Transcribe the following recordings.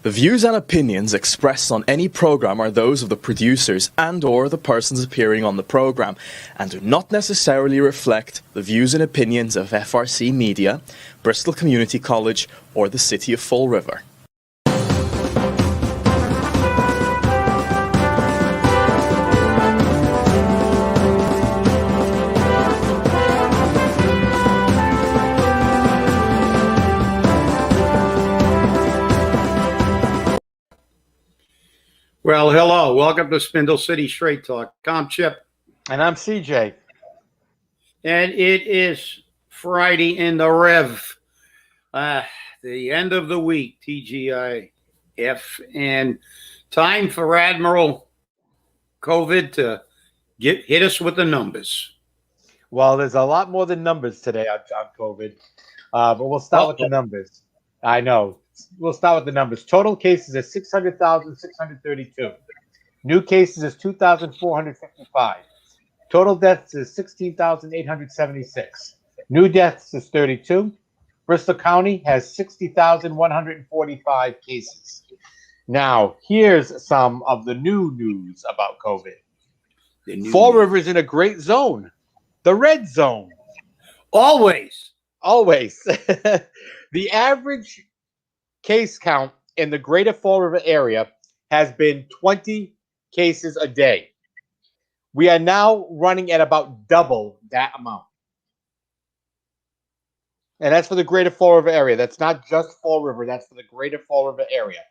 The views and opinions expressed on any program are those of the producers and/or the persons appearing on the program, and do not necessarily reflect the views and opinions of FRC Media, Bristol Community College, or the City of Fall River. Well, hello. Welcome to Spindle City Straight Talk. I'm Chip. And I'm CJ. And it is Friday in the Rev. The end of the week, TGIF. And time for Admiral COVID to hit us with the numbers. Well, there's a lot more than numbers today on COVID. But we'll start with the numbers. I know. We'll start with the numbers. Total cases is 600,632. New cases is 2,455. Total deaths is 16,876. New deaths is 32. Bristol County has 60,145 cases. Now, here's some of the new news about COVID. Fall River is in a great zone, the red zone. Always. The average case count in the greater Fall River area has been 20 cases a day. We are now running at about double that amount. And that's for the greater Fall River area. That's not just Fall River. That's for the greater Fall River area.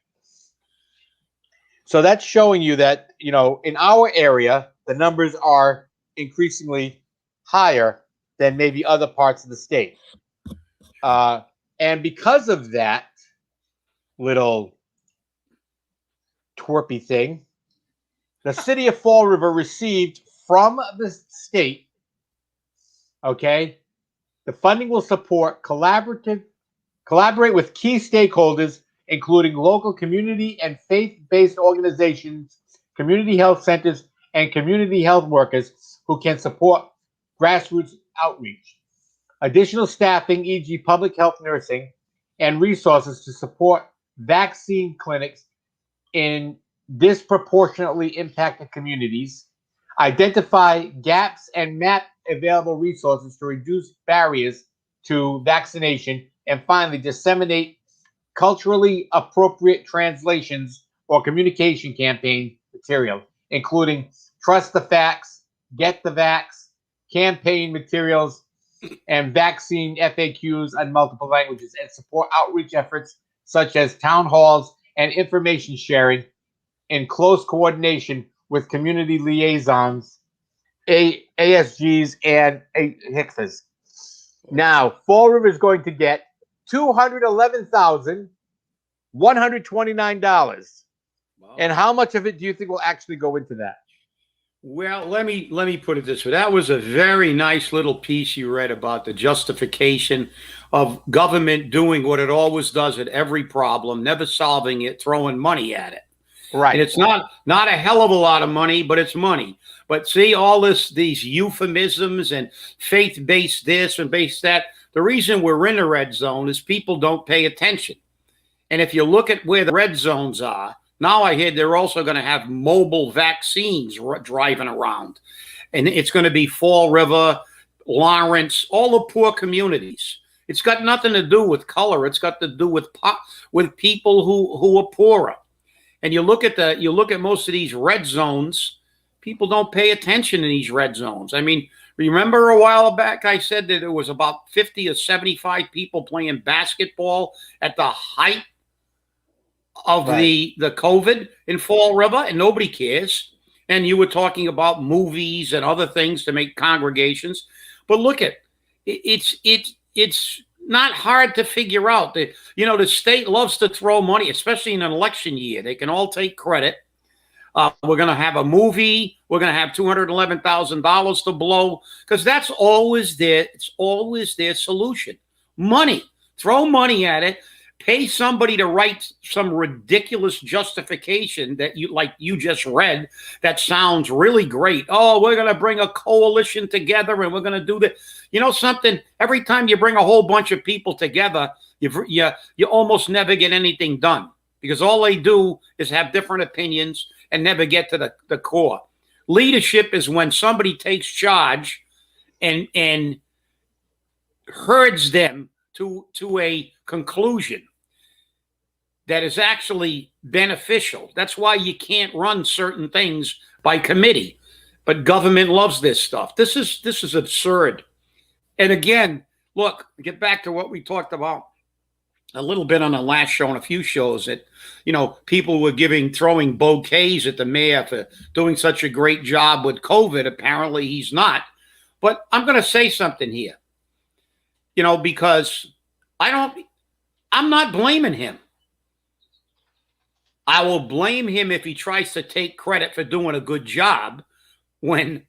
So that's showing you that, in our area, the numbers are increasingly higher than maybe other parts of the state. And because of that, little twerpy thing, the city of Fall River received from the state, the funding will collaborate with key stakeholders, including local community and faith-based organizations, community health centers, and community health workers who can support grassroots outreach. Additional staffing, e.g. public health nursing, and resources to support vaccine clinics in disproportionately impacted communities, identify gaps and map available resources to reduce barriers to vaccination, and finally disseminate culturally appropriate translations or communication campaign material, including Trust the Facts, Get the Vax, campaign materials, and vaccine FAQs on multiple languages, and support outreach efforts such as town halls and information sharing in close coordination with community liaisons, ASGs, and HICFAs. Now, Fall River is going to get $211,129. Wow. And how much of it do you think will actually go into that? Well, let me put it this way. That was a very nice little piece you read about the justification of government doing what it always does at every problem, never solving it, throwing money at it. Right. And it's not a hell of a lot of money, but it's money. But see, all these euphemisms and faith-based this and based that. The reason we're in the red zone is people don't pay attention. And if you look at where the red zones are, now I hear they're also going to have mobile vaccines driving around. And it's going to be Fall River, Lawrence, all the poor communities. It's got nothing to do with color. It's got to do with people who are poorer. And you look at most of these red zones, people don't pay attention in these red zones. I mean, remember a while back I said that there was about 50 or 75 people playing basketball at the height of the COVID in Fall River, and nobody cares. And you were talking about movies and other things to make congregations. But look it's not hard to figure out. The state loves to throw money, especially in an election year. They can all take credit. We're going to have a movie. We're going to have $211,000 to blow, because that's always their solution. Money. Throw money at it. Pay somebody to write some ridiculous justification that you just read that sounds really great. Oh, we're going to bring a coalition together and we're going to do that. You know something? Every time you bring a whole bunch of people together, you almost never get anything done. because all they do is have different opinions and never get to the core. Leadership is when somebody takes charge and herds them to a conclusion that is actually beneficial. That's why you can't run certain things by committee. But government loves this stuff. This is absurd. And again, look, get back to what we talked about a little bit on the last show and a few shows, that, people were throwing bouquets at the mayor for doing such a great job with COVID. Apparently he's not. But I'm going to say something here, because I'm not blaming him. I will blame him if he tries to take credit for doing a good job when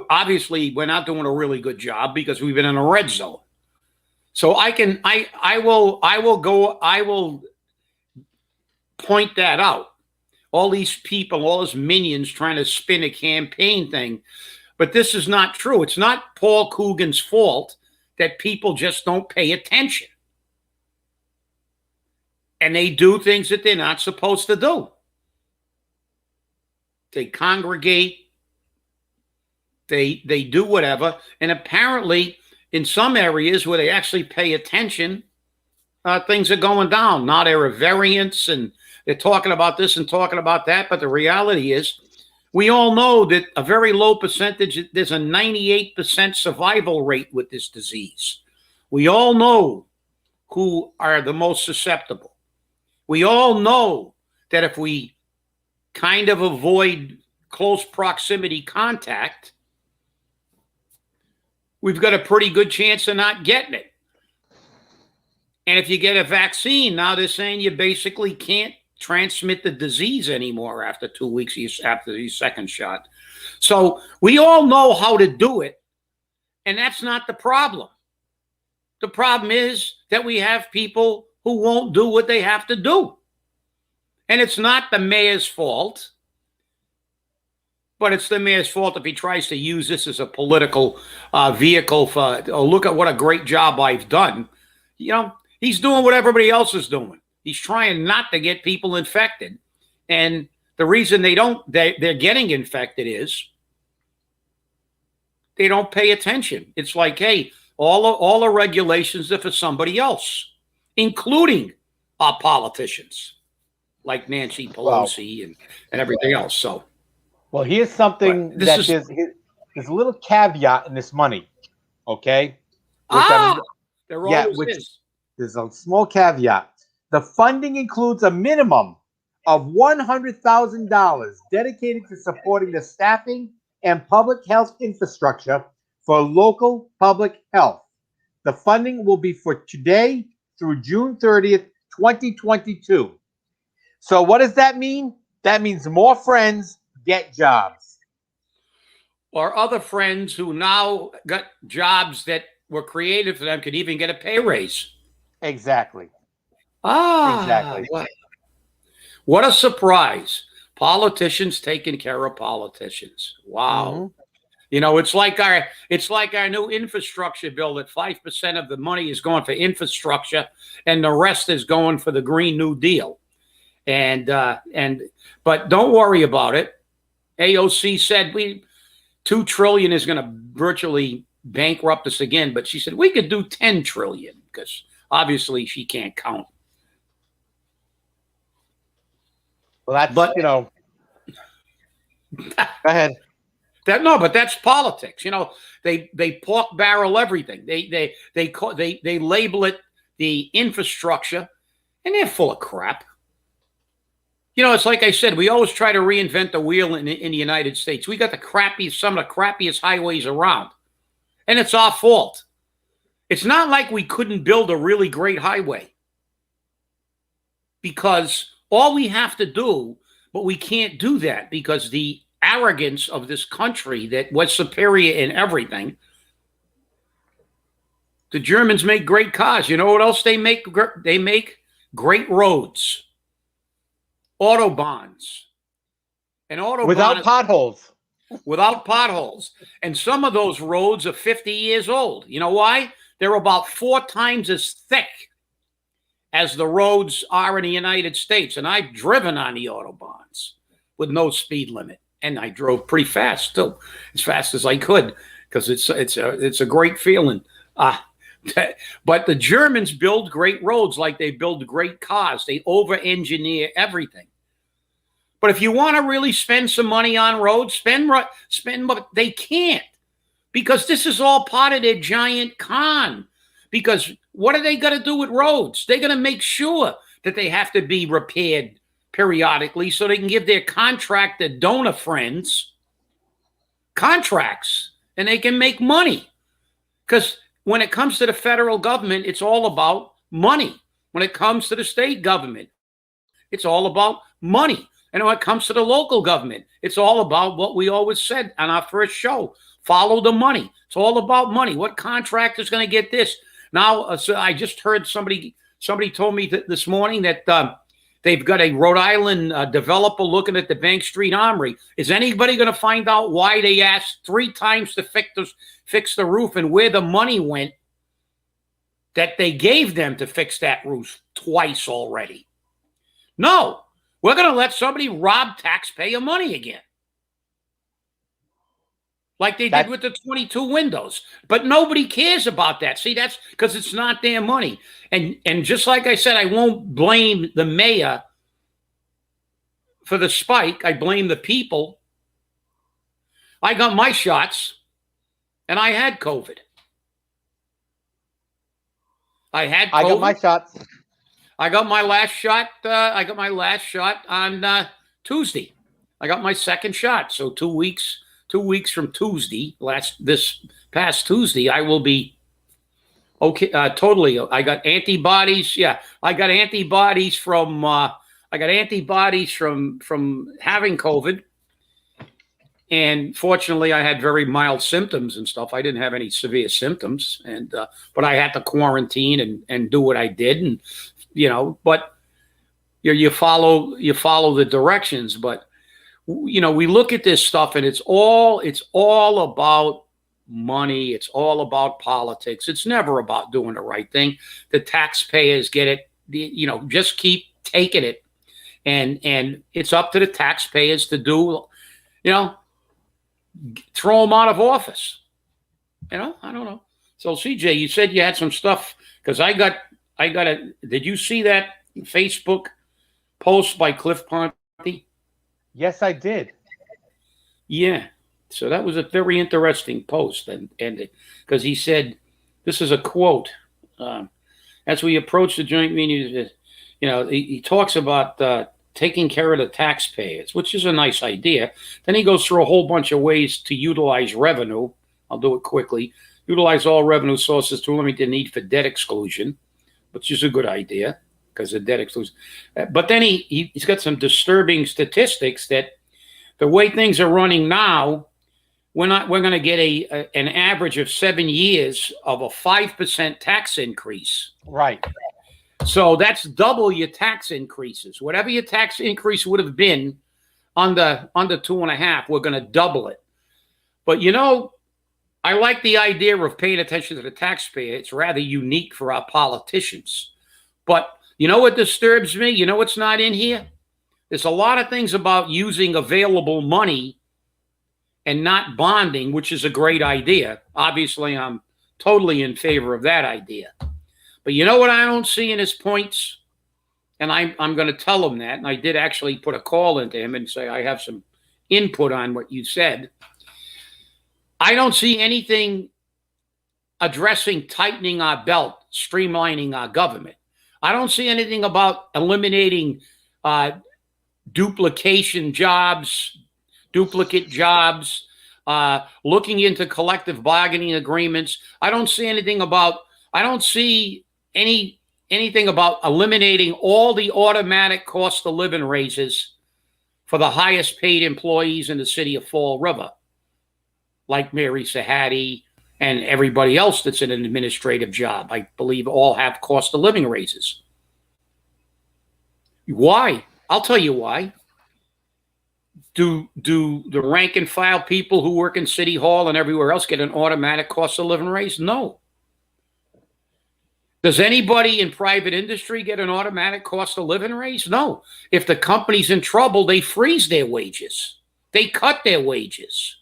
obviously we're not doing a really good job because we've been in a red zone. So I will point that out. All these people, all his minions trying to spin a campaign thing. But this is not true. It's not Paul Coogan's fault that people just don't pay attention. And they do things that they're not supposed to do. They congregate. They do whatever. And apparently, in some areas where they actually pay attention, things are going down. Now there are variants, and they're talking about this and talking about that. But the reality is, we all know that a very low percentage, there's a 98% survival rate with this disease. We all know who are the most susceptible. We all know that if we kind of avoid close proximity contact, we've got a pretty good chance of not getting it. And if you get a vaccine, now they're saying you basically can't transmit the disease anymore after 2 weeks after the second shot. So we all know how to do it, and that's not the problem. The problem is that we have people who won't do what they have to do. And it's not the mayor's fault, but it's the mayor's fault if he tries to use this as a political vehicle for, look at what a great job I've done. He's doing what everybody else is doing. He's trying not to get people infected. And the reason they're getting infected is they don't pay attention. It's like, hey, all the regulations are for somebody else, including our politicians like Nancy Pelosi and everything else. So, well, here's something there's a little caveat in this money, okay? There always is. There's a small caveat. The funding includes a minimum of $100,000 dedicated to supporting the staffing and public health infrastructure for local public health. The funding will be for today through June 30th, 2022. So what does that mean? That means more friends get jobs. Or other friends who now got jobs that were created for them could even get a pay raise. Exactly. Exactly. What a surprise. Politicians taking care of politicians. Wow. Mm-hmm. It's like our new infrastructure bill, that 5% of the money is going for infrastructure and the rest is going for the Green New Deal. But don't worry about it. AOC said $2 trillion is going to virtually bankrupt us again, but she said we could do $10 trillion because obviously she can't count. Well, go ahead. But that's politics. They pork barrel everything. They label it the infrastructure, and they're full of crap. It's like I said, we always try to reinvent the wheel in the United States. We got some of the crappiest highways around, and it's our fault. It's not like we couldn't build a really great highway, because all we have to do, but we can't do that because the arrogance of this country that was superior in everything. The Germans make great cars. You know what else they make? They make great roads. Autobahns. And without potholes. Without potholes. And some of those roads are 50 years old. You know why? They're about 4 times as thick as the roads are in the United States. And I've driven on the Autobahns with no speed limit. And I drove pretty fast, still as fast as I could, because it's a great feeling. But the Germans build great roads like they build great cars. They over-engineer everything. But if you want to really spend some money on roads, spend, but they can't, because this is all part of their giant con. Because what are they going to do with roads? They're going to make sure that they have to be repaired periodically so they can give their contractor donor friends contracts and they can make money. Because when it comes to the federal government, it's all about money. When it comes to the state government, it's all about money. And when it comes to the local government, it's all about what we always said on our first show: follow the money. It's all about money. What contractor is going to get this? Now, so I just heard somebody told me this morning that they've got a Rhode Island developer looking at the Bank Street Armory. Is anybody going to find out why they asked 3 times to fix the roof and where the money went that they gave them to fix that roof twice already? No, we're going to let somebody rob taxpayer money again, like they did with the 22 windows. But nobody cares about that. See, that's because it's not their money. And just like I said, I won't blame the mayor for the spike. I blame the people. I got my shots, and I had COVID. I got my shots. I got my last shot. I got my last shot on Tuesday. I got my second shot. So 2 weeks. 2 weeks from Tuesday, this past Tuesday, I will be okay. Totally. I got antibodies. Yeah, I got antibodies from having COVID, and fortunately, I had very mild symptoms and stuff. I didn't have any severe symptoms, and but I had to quarantine and do what I did, and but you follow the directions, but. We look at this stuff and it's all about money. It's all about politics. It's never about doing the right thing. The taxpayers get it. Just keep taking it, and it's up to the taxpayers to do. Throw them out of office. I don't know. So CJ, you said you had some stuff because I got a. Did you see that Facebook post by Cliff Ponte? Yes, I did. Yeah. So that was a very interesting post. And because he said, this is a quote, as we approach the joint meeting, he talks about taking care of the taxpayers, which is a nice idea. Then he goes through a whole bunch of ways to utilize revenue. I'll do it quickly. Utilize all revenue sources to limit the need for debt exclusion, which is a good idea. Because of debt exclusion. But then he's got some disturbing statistics that the way things are running now, we're going to get an average of 7 years of a 5% tax increase. Right. So that's double your tax increases. Whatever your tax increase would have been under 2.5, we're going to double it. But I like the idea of paying attention to the taxpayer. It's rather unique for our politicians. But you know what disturbs me? You know what's not in here? There's a lot of things about using available money and not bonding, which is a great idea. Obviously, I'm totally in favor of that idea. But you know what I don't see in his points? And I'm going to tell him that. And I did actually put a call into him and say, I have some input on what you said. I don't see anything addressing tightening our belt, streamlining our government. I don't see anything about eliminating duplicate jobs, looking into collective bargaining agreements. I don't see anything about eliminating all the automatic cost of living raises for the highest paid employees in the city of Fall River, like Mary Sahadi, and everybody else that's in an administrative job, I believe, all have cost of living raises. Why? I'll tell you why. Do the rank and file people who work in City Hall and everywhere else get an automatic cost of living raise? No. Does anybody in private industry get an automatic cost of living raise? No. If the company's in trouble, they freeze their wages. They cut their wages.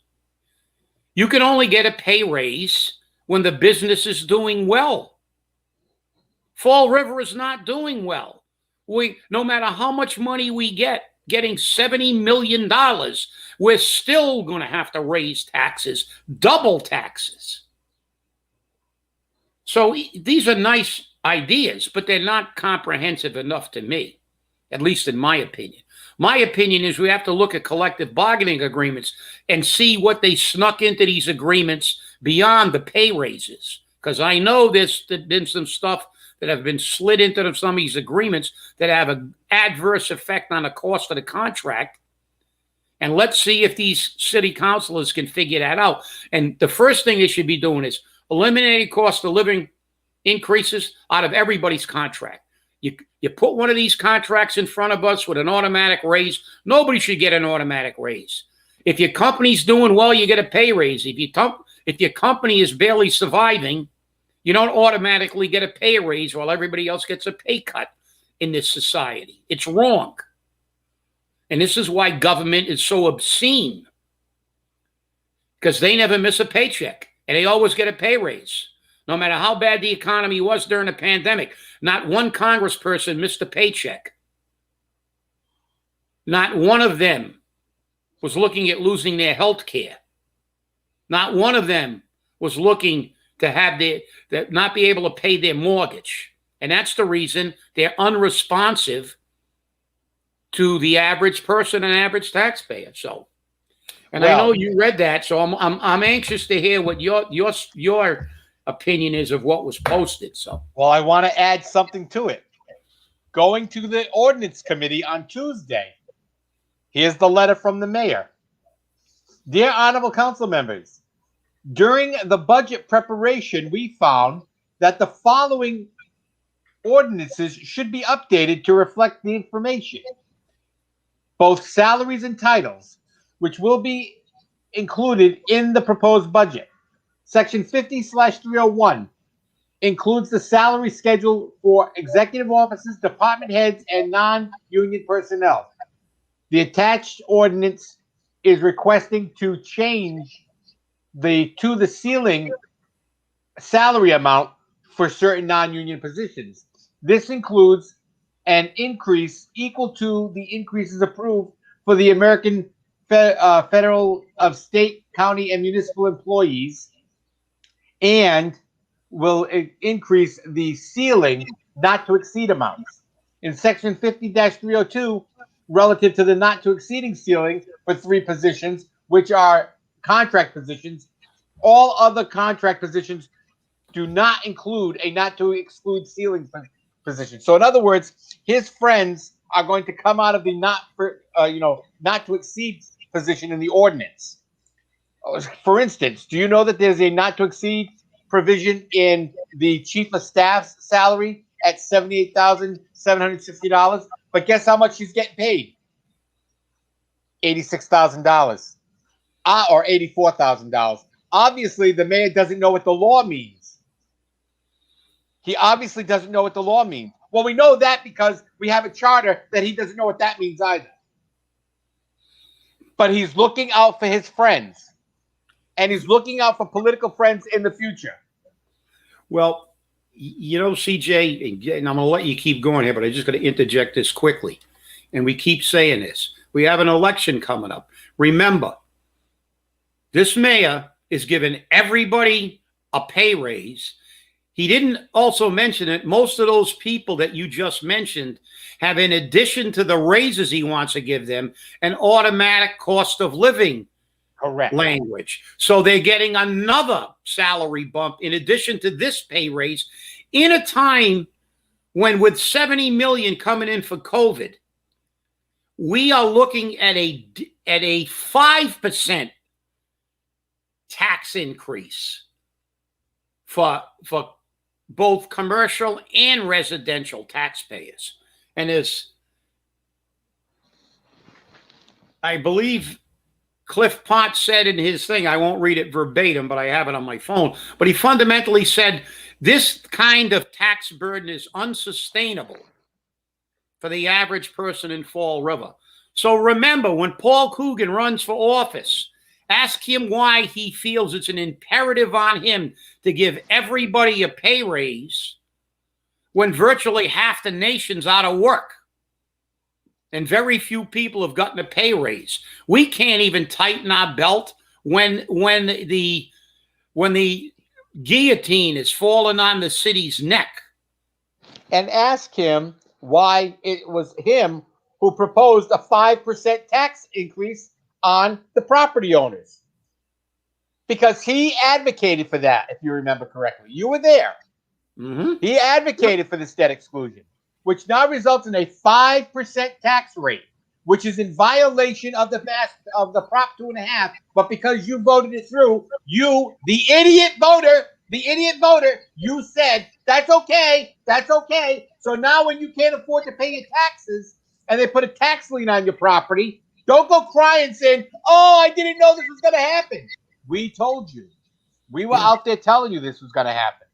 You can only get a pay raise when the business is doing well. Fall River is not doing well. No matter how much money we getting $70 million, we're still going to have to raise taxes, double taxes. So these are nice ideas, but they're not comprehensive enough to me, at least in my opinion. My opinion is we have to look at collective bargaining agreements and see what they snuck into these agreements beyond the pay raises. Because I know there's been some stuff that have been slid into some of these agreements that have an adverse effect on the cost of the contract. And let's see if these city councilors can figure that out. And the first thing they should be doing is eliminating cost of living increases out of everybody's contract. You put one of these contracts in front of us with an automatic raise, nobody should get an automatic raise. If your company's doing well, you get a pay raise. If your company is barely surviving, you don't automatically get a pay raise while everybody else gets a pay cut in this society. It's wrong. And this is why government is so obscene, because they never miss a paycheck and they always get a pay raise. No matter how bad the economy was during the pandemic, not one congressperson missed a paycheck. Not one of them was looking at losing their health care. Not one of them was looking to have not be able to pay their mortgage. And that's the reason they're unresponsive to the average person and average taxpayer. So, and I know you read that, so I'm anxious to hear what your opinion is of what was posted. So, well, I want to add something to it. Going to the ordinance committee on Tuesday, here's the letter from the mayor. Dear honorable council members, during the budget preparation, we found that the following ordinances should be updated to reflect the information. Both salaries and titles, which will be included in the proposed budget. Section 50/301 includes the salary schedule for executive officers, department heads, and non-union personnel. The attached ordinance is requesting to change the ceiling salary amount for certain non-union positions. This includes an increase equal to the increases approved for the American Federal of State, County, and Municipal employees, and will increase the ceiling not to exceed amounts. In section 50-302, relative to the not to exceeding ceiling for 3 positions, which are contract positions, all other contract positions do not include a not to exclude ceiling position. So in other words, his friends are going to come out of the not to exceed position in the ordinance. For instance, do you know that there's a not to exceed provision in the chief of staff's salary at $78,760? But guess how much she's getting paid? $86,000 or $84,000. Obviously, the mayor doesn't know what the law means. He obviously doesn't know what the law means. Well, we know that because we have a charter that he doesn't know what that means either. But he's looking out for his friends. And he's looking out for political friends in the future. Well, you know, CJ, and I'm going to let you keep going here, but I'm just going to interject this quickly. And we keep saying this. We have an election coming up. Remember, this mayor is giving everybody a pay raise. He didn't also mention it. Most of those people that you just mentioned have, in addition to the raises he wants to give them, an automatic cost of living language. So they're getting another salary bump in addition to this pay raise in a time when, with 70 million coming in for COVID, we are looking at a 5% tax increase for both commercial and residential taxpayers. And as I believe Cliff Potts said in his thing, I won't read it verbatim, but I have it on my phone, but he fundamentally said This kind of tax burden is unsustainable for the average person in Fall River. So remember, when Paul Coogan runs for office, ask him why he feels it's an imperative on him to give everybody a pay raise when virtually half the nation's out of work and very few people have gotten a pay raise. We can't even tighten our belt when the guillotine is falling on the city's neck. And ask him why it was him who proposed a 5% tax increase on the property owners. Because he advocated for that, if you remember correctly. You were there. Mm-hmm. He advocated for this debt exclusion, which now results in a 5% tax rate, which is in violation of the Prop 2.5. But because you voted it through, you, the idiot voter, you said, that's okay. So now when you can't afford to pay your taxes and they put a tax lien on your property, don't go crying saying, oh, I didn't know this was going to happen. We told you. We were out there telling you this was going to happen.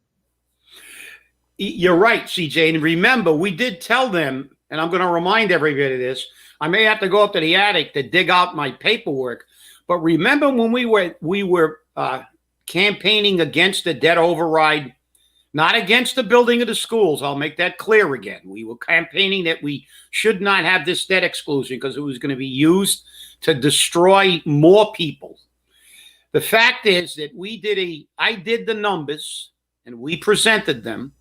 You're right, CJ. And remember, we did tell them, and I'm going to remind everybody of this. I may have to go up to the attic to dig out my paperwork. But remember when we were campaigning against the debt override, not against the building of the schools. I'll make that clear again. We were campaigning that we should not have this debt exclusion because it was going to be used to destroy more people. The fact is that I did the numbers and we presented them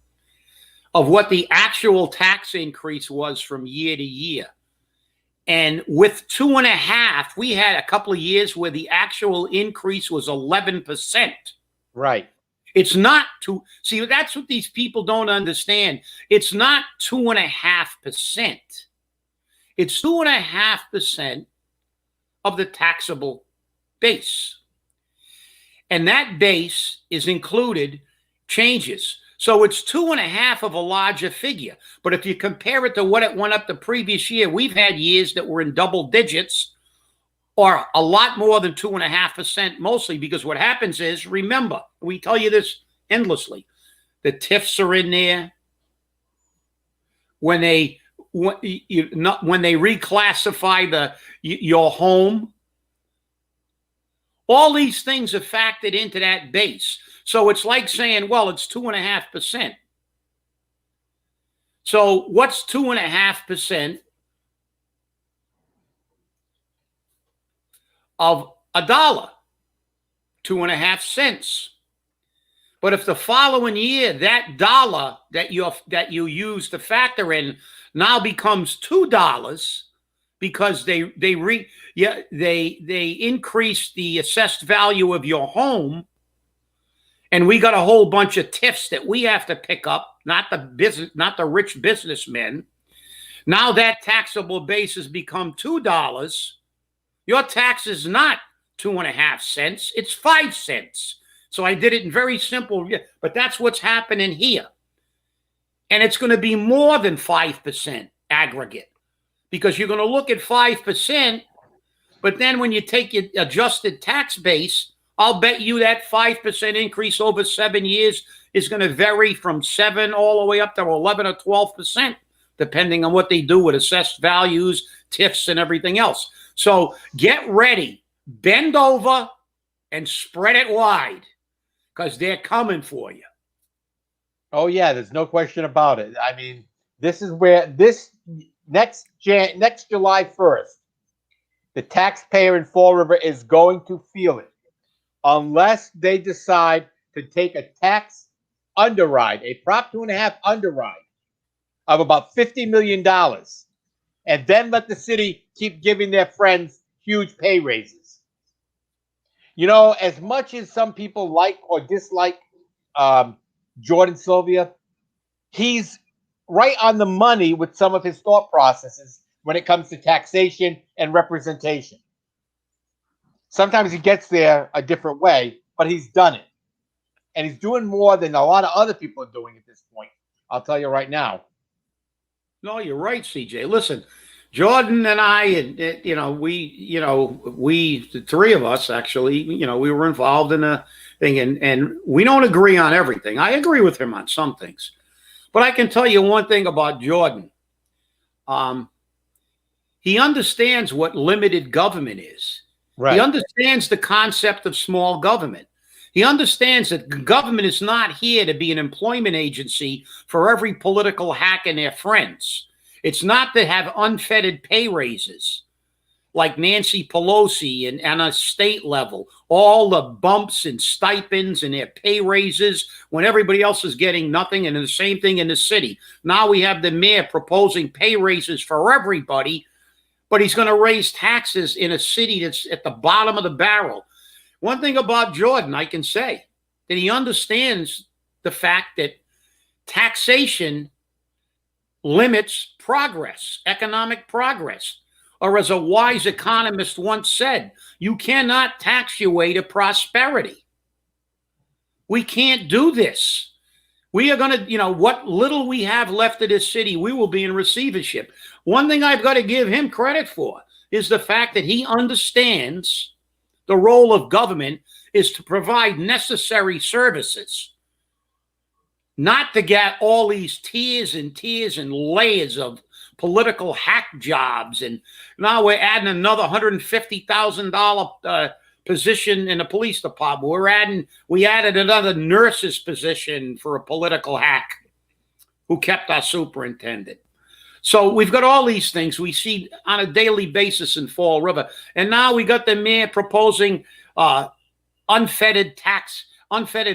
of what the actual tax increase was from year to year. And with 2.5, we had a couple of years where the actual increase was 11%. Right. It's not see, that's what these people don't understand. It's not 2.5%. It's 2.5% of the taxable base. And that base is included changes. So it's 2.5 of a larger figure. But if you compare it to what it went up the previous year, we've had years that were in double digits or a lot more than 2.5%, mostly because what happens is, remember, we tell you this endlessly, the TIFs are in there. When they reclassify your home, all these things are factored into that base. So it's like saying, well, it's 2.5%. So what's 2.5% of $1? 2.5 cents. But if the following year that dollar that you use to factor in now becomes $2 because they increase the assessed value of your home, and we got a whole bunch of TIFs that we have to pick up, not the rich businessmen. Now that taxable base has become $2. Your tax is not 2.5 cents; it's 5 cents. So I did it in very simple, but that's what's happening here. And it's going to be more than 5% aggregate because you're going to look at 5%, but then when you take your adjusted tax base, I'll bet you that 5% increase over 7 years is going to vary from 7 all the way up to 11 or 12%, depending on what they do with assessed values, TIFs, and everything else. So get ready, bend over, and spread it wide. Because they're coming for you. Oh, yeah, there's no question about it. I mean, this is where this next July 1st, the taxpayer in Fall River is going to feel it unless they decide to take a tax underride, a Prop 2.5 underride of about $50 million, and then let the city keep giving their friends huge pay raises. You know, as much as some people like or dislike Jordan Sylvia, he's right on the money with some of his thought processes when it comes to taxation and representation. Sometimes he gets there a different way, but he's done it. And he's doing more than a lot of other people are doing at this point. I'll tell you right now. No, you're right, CJ. Listen, Jordan and I, and we, the three of us actually, we were involved in a thing, and we don't agree on everything. I agree with him on some things, but I can tell you one thing about Jordan. He understands what limited government is. Right. He understands the concept of small government. He understands that government is not here to be an employment agency for every political hack and their friends. It's not to have unfettered pay raises like Nancy Pelosi and on a state level, all the bumps and stipends and their pay raises when everybody else is getting nothing, and the same thing in the city. Now we have the mayor proposing pay raises for everybody, but he's going to raise taxes in a city that's at the bottom of the barrel. One thing about Jordan, I can say that he understands the fact that taxation limits progress, economic progress. Or as a wise economist once said, you cannot tax your way to prosperity. We can't do this. We are going to, what little we have left of this city, we will be in receivership. One thing I've got to give him credit for is the fact that he understands the role of government is to provide necessary services, not to get all these tiers and layers of political hack jobs. And now we're adding another $150,000 position in the police department. We added another nurse's position for a political hack who kept our superintendent. So we've got all these things we see on a daily basis in Fall River. And now we got the mayor proposing unfettered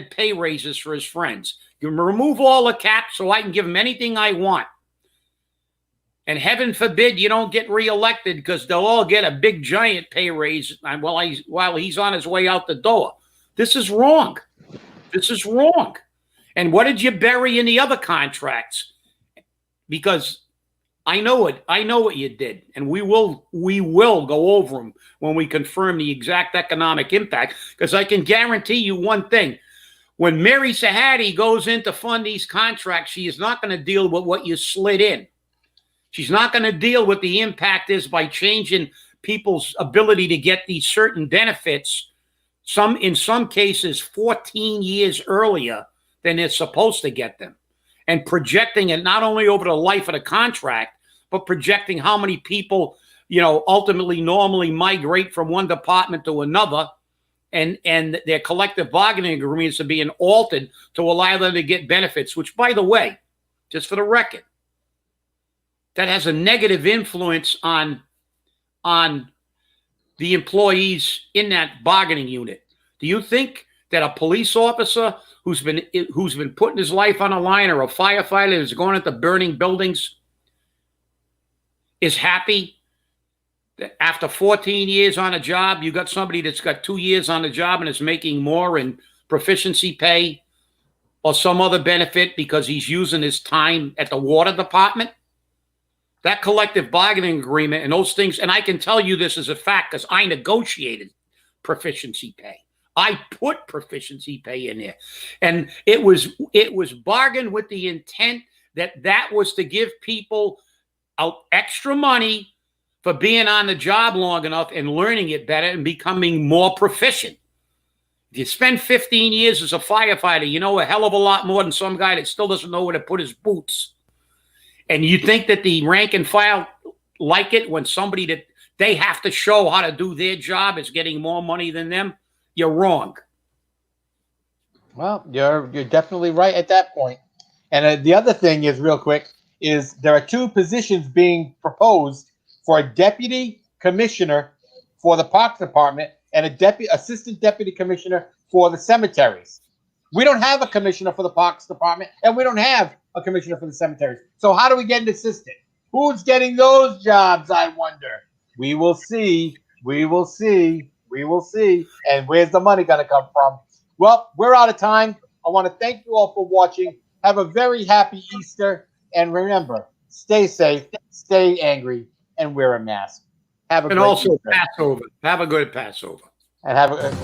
pay raises for his friends. You remove all the caps so I can give him anything I want. And heaven forbid you don't get reelected, because they'll all get a big giant pay raise while he's on his way out the door. This is wrong. This is wrong. And what did you bury in the other contracts? Because I know it. I know what you did, and we will go over them when we confirm the exact economic impact. Because I can guarantee you one thing: when Mary Sahadi goes in to fund these contracts, she is not going to deal with what you slid in. She's not going to deal with the impact is by changing people's ability to get these certain benefits. In some cases, 14 years earlier than they're supposed to get them, and projecting it not only over the life of the contract, but projecting how many people, ultimately normally migrate from one department to another, and their collective bargaining agreements are being altered to allow them to get benefits, which, by the way, just for the record, that has a negative influence on the employees in that bargaining unit. Do you think that a police officer who's been putting his life on the line, or a firefighter who's going into burning buildings, is happy that after 14 years on a job, you got somebody that's got 2 years on the job and is making more in proficiency pay or some other benefit because he's using his time at the water department? That collective bargaining agreement and those things, and I can tell you this as a fact because I negotiated proficiency pay. I put proficiency pay in there. And it was bargained with the intent that was to give people out extra money for being on the job long enough and learning it better and becoming more proficient. If you spend 15 years as a firefighter, you know a hell of a lot more than some guy that still doesn't know where to put his boots. And you think that the rank and file like it when somebody that they have to show how to do their job is getting more money than them? You're wrong. Well, you're definitely right at that point. And the other thing is, real quick, is there are two positions being proposed for a deputy commissioner for the Parks Department and a assistant deputy commissioner for the cemeteries. We don't have a commissioner for the Parks Department, and we don't have a commissioner for the cemeteries. So how do we get an assistant? Who's getting those jobs, I wonder? We will see. We will see. We will see. And where's the money going to come from? Well, we're out of time. I want to thank you all for watching. Have a very happy Easter. And remember, stay safe, stay angry, and wear a mask. Have a great Easter. Passover. Have a good Passover. And have a